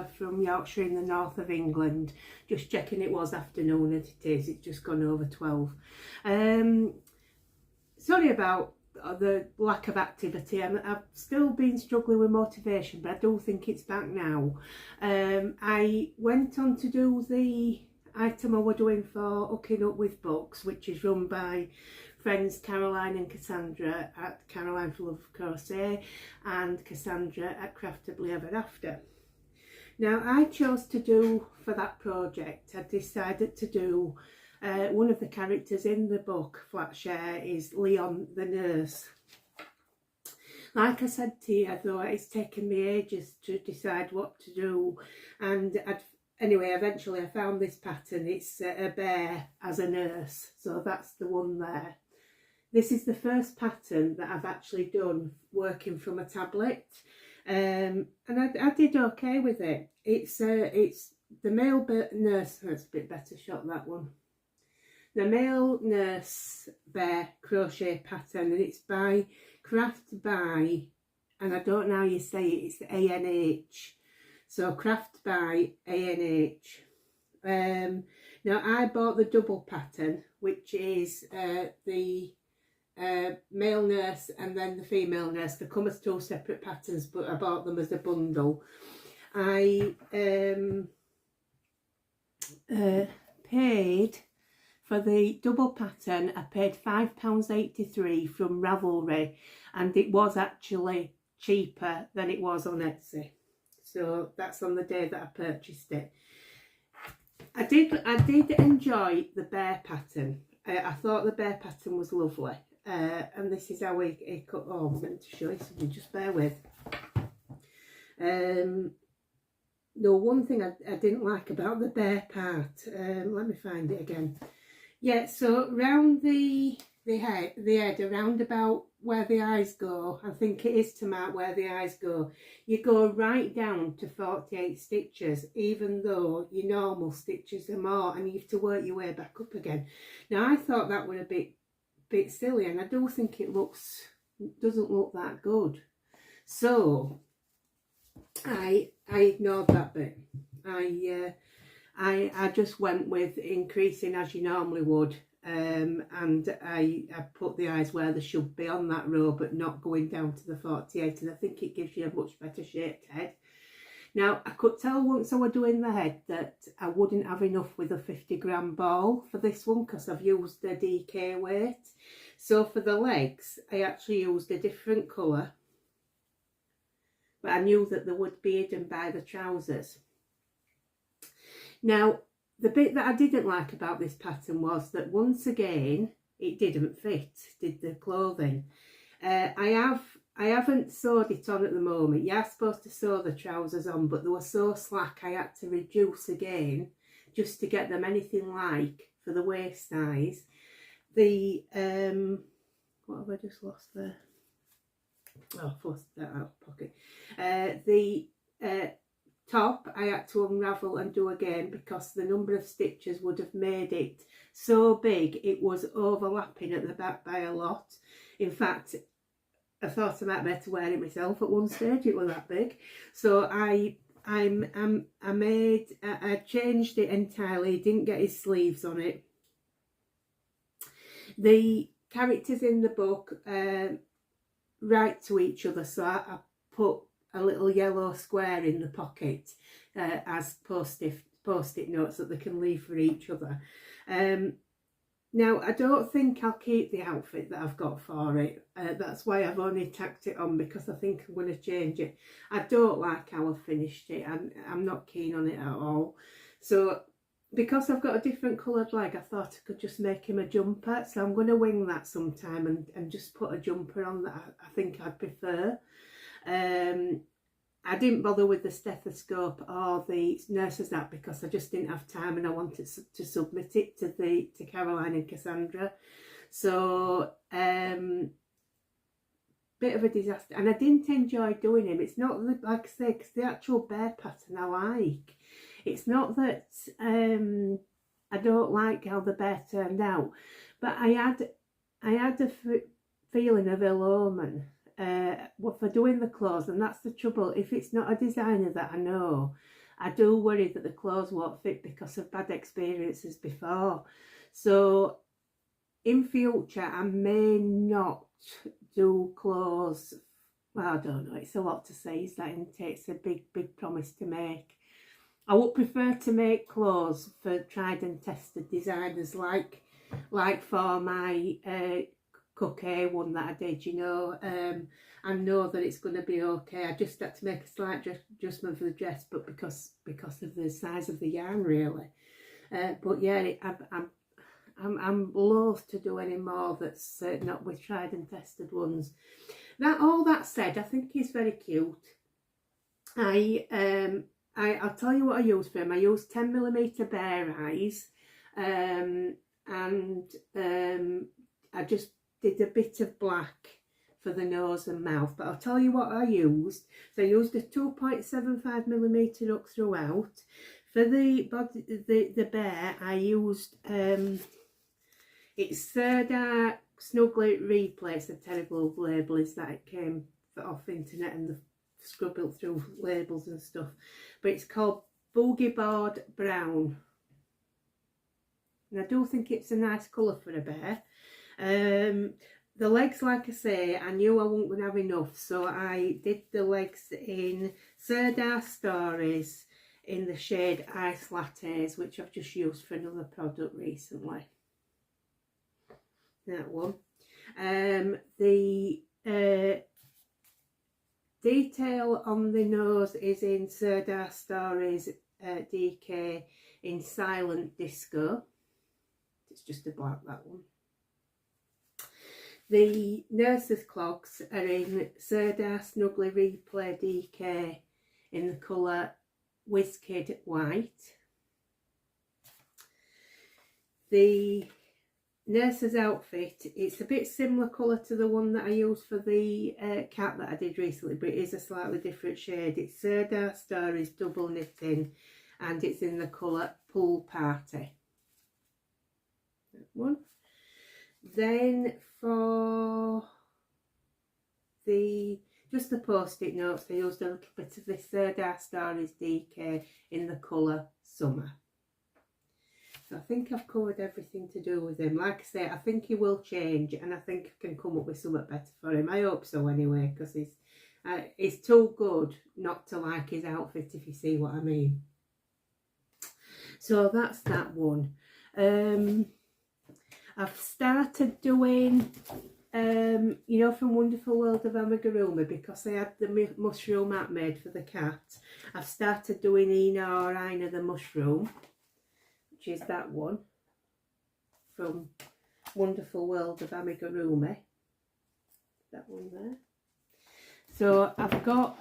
caller from Yorkshire in the north of England. Just checking it was afternoon, and it is. It's just gone over 12. Sorry about the lack of activity. I've still been struggling with motivation, but I do think it's back now. I went on to do the item I was doing for Hooking Up with Books, which is run by friends Caroline and Cassandra at Caroline for Love of Crochet and Cassandra at Craftably Ever After. Now, I chose to do for that project, I decided to do one of the characters in the book, Flatshare, is Leon the nurse. Like I said to you, though, it's taken me ages to decide what to do, and anyway, eventually I found this pattern. It's a bear as a nurse, so that's the one there. This is the first pattern that I've actually done working from a tablet, and I did okay with it. It's the male nurse. That's a bit better shot, that one. The male nurse bear crochet pattern, and it's by Craft by, and I don't know how you say it, it's A-N-H. So Craft by A-N-H. Now I bought the double pattern, which is the male nurse and then the female nurse. They come as two separate patterns, but I bought them as a bundle. I paid for the double pattern, I paid £5.83 from Ravelry, and it was actually cheaper than it was on Etsy. So that's on the day that I purchased it. I did enjoy the bear pattern. I thought the bear pattern was lovely. And this is how it cut. Oh, I'm meant to show you something, just bear with. No, one thing I didn't like about the bear part, let me find it again. Yeah, so round the head, around about where the eyes go, I think it is to mark where the eyes go, you go right down to 48 stitches, even though your normal stitches are more, and you have to work your way back up again. Now, I thought that was a bit silly, and I do think it doesn't look that good. So I ignored that bit. I just went with increasing as you normally would, and I put the eyes where they should be on that row, but not going down to the 48, and I think it gives you a much better shaped head. Now, I could tell once I was doing the head that I wouldn't have enough with a 50-gram ball for this one, because I've used the DK weight. So for the legs, I actually used a different colour, but I knew that they would be hidden by the trousers. Now, the bit that I didn't like about this pattern was that once again, it didn't fit, did the clothing. I haven't sewed it on at the moment. You are supposed to sew the trousers on, but they were so slack I had to reduce again just to get them anything like for the waist size. The, what have I just lost there? Oh, I forced that out of pocket. The top I had to unravel and do again because the number of stitches would have made it so big it was overlapping at the back by a lot. In fact, I thought I might better wear it myself at one stage, it was that big. So I changed it entirely, didn't get his sleeves on it. The characters in the book write to each other, so I put a little yellow square in the pocket as post-it notes that they can leave for each other. Now, I don't think I'll keep the outfit that I've got for it. That's why I've only tacked it on, because I think I'm going to change it. I don't like how I've finished it. I'm not keen on it at all. So, because I've got a different coloured leg, I thought I could just make him a jumper. So I'm going to wing that sometime and just put a jumper on that I think I'd prefer. I didn't bother with the stethoscope or the nurse's app because I just didn't have time, and I wanted to submit it to Caroline and Cassandra. So bit of a disaster, and I didn't enjoy doing him. It's not like I say, because the actual bear pattern I like. It's not that I don't like how the bear turned out, but I had a feeling of ill omen for doing the clothes, and that's the trouble. If it's not a designer that I know, I do worry that the clothes won't fit because of bad experiences before. So in future I may not do clothes. Well, I don't know, it's a lot to say, is that, and it takes a big promise to make. I would prefer to make clothes for tried and tested designers, like for my Crochet one that I did, you know. I know that it's going to be okay. I just had to make a slight adjustment for the dress, but because of the size of the yarn, really. But yeah, I'm loath to do any more that's not with tried and tested ones. All that said, I think he's very cute. I'll tell you what I used for him. I used 10mm bare eyes, and I just did a bit of black for the nose and mouth. But I'll tell you what I used. So I used a 2.75mm hook throughout. For the body, the bear, I used it's Serda Snugly Replay. It's a terrible label, is that it came off internet and the scrubbled through labels and stuff, but it's called Boogie Board Brown, and I do think it's a nice colour for a bear. The legs, like I say, I knew I wasn't going to have enough, so I did the legs in Serdar Stories in the shade Ice Lattes, which I've just used for another product recently. That one. The detail on the nose is in Serdar Stories DK in Silent Disco. It's just a black, that one. The nurse's clogs are in Serdar Snugly Replay DK in the colour Whiz-Kid White. The nurse's outfit, it's a bit similar colour to the one that I used for the cat that I did recently, but it is a slightly different shade. It's Serdar Stories double knitting, and it's in the colour Pool Party. That one. Then for just the post-it notes, I used a little bit of this Serdar Stories DK in the colour Summer. So I think I've covered everything to do with him. Like I say, I think he will change, and I think I can come up with something better for him. I hope so anyway, because he's too good not to like his outfit, if you see what I mean. So that's that one. I've started doing, you know, from Wonderful World of Amigurumi, because I had the mushroom app made for the cat. I've started doing Ina or Ina the Mushroom, which is that one from Wonderful World of Amigurumi. That one there. So I've got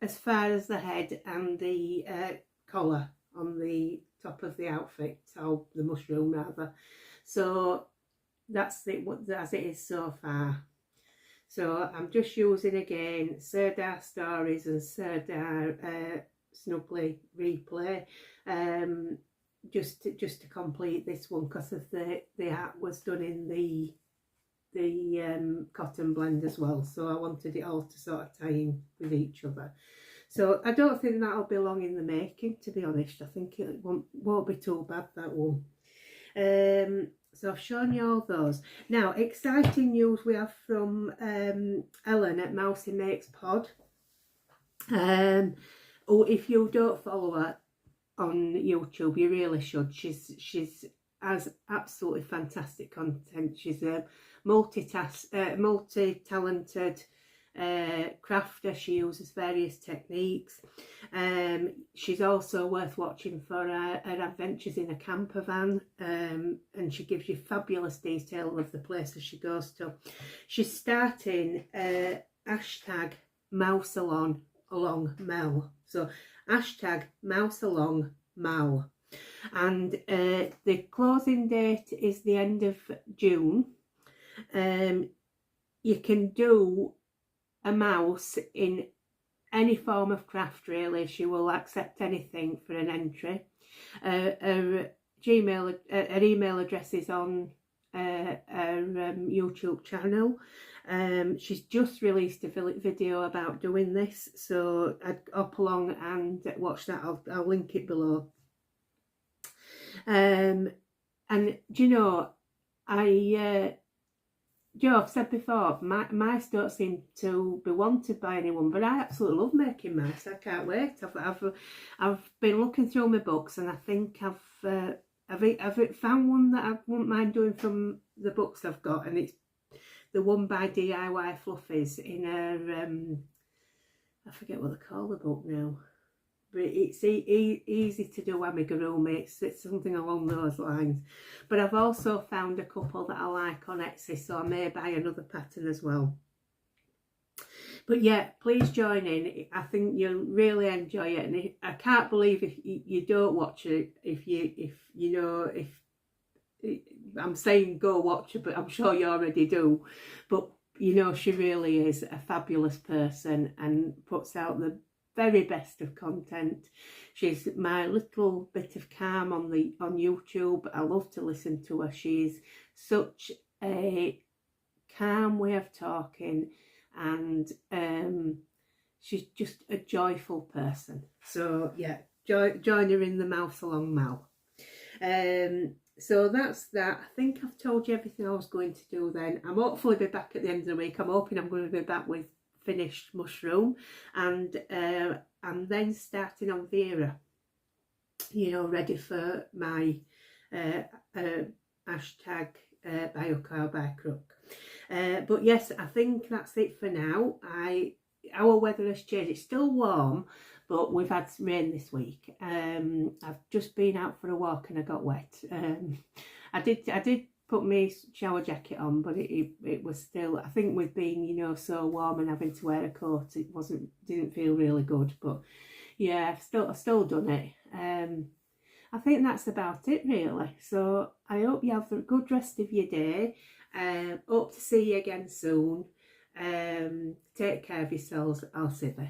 as far as the head and the collar on the top of the outfit, or the mushroom rather. So that's it, as it is so far. So I'm just using again Serdar Stories and Serdar Snugly Replay, just to complete this one, because of the art was done in the cotton blend as well, so I wanted it all to sort of tie in with each other. So I don't think that'll be long in the making, to be honest. I think it won't be too bad, that one. So I've shown you all those. Now, exciting news we have from Helen at Mousey Makes Pod. Oh, if you don't follow her on YouTube, you really should. She's has absolutely fantastic content. She's a multi-talented crafter. She uses various techniques. She's also worth watching for her adventures in a camper van, and she gives you fabulous detail of the places she goes to. She's starting hashtag MouseAlongMAL, so hashtag MouseAlongMAL, and the closing date is the end of June. You can do a mouse in any form of craft, really. She will accept anything for an entry. Her email address is on YouTube channel. She's just released a video about doing this, so I'd hop along and watch that. I'll link it below. And do you know, I've said before, mice don't seem to be wanted by anyone, but I absolutely love making mice. I can't wait. I've been looking through my books, and I think I've found one that I wouldn't mind doing from the books I've got, and it's the one by DIY Fluffies in I forget what they call the book now, but it's easy to do amigurumi. It's something along those lines. But I've also found a couple that I like on Etsy, so I may buy another pattern as well. But yeah, please join in. I think you'll really enjoy it, and I can't believe if you don't watch it. If I'm saying go watch it, but I'm sure you already do. But you know, she really is a fabulous person and puts out the very best of content. She's my little bit of calm on YouTube. I love to listen to her. She's such a calm way of talking, and she's just a joyful person. So yeah, join her in the MouseAlongMAL. So that's that. I think I've told you everything I was going to do then. I'm hopefully be back at the end of the week. I'm hoping I'm going to be back with finished mushroom, and then starting on Vera, you know, ready for my hashtag by Hook or by Crook. But yes, I think that's it for now. Our weather has changed. It's still warm, but we've had some rain this week. I've just been out for a walk and I got wet. I did put my shower jacket on, but it was still, I think with being, you know, so warm and having to wear a coat, it didn't feel really good. But yeah, I've still done it. I think that's about it really. So I hope you have a good rest of your day. Hope to see you again soon. Take care of yourselves. I'll see you.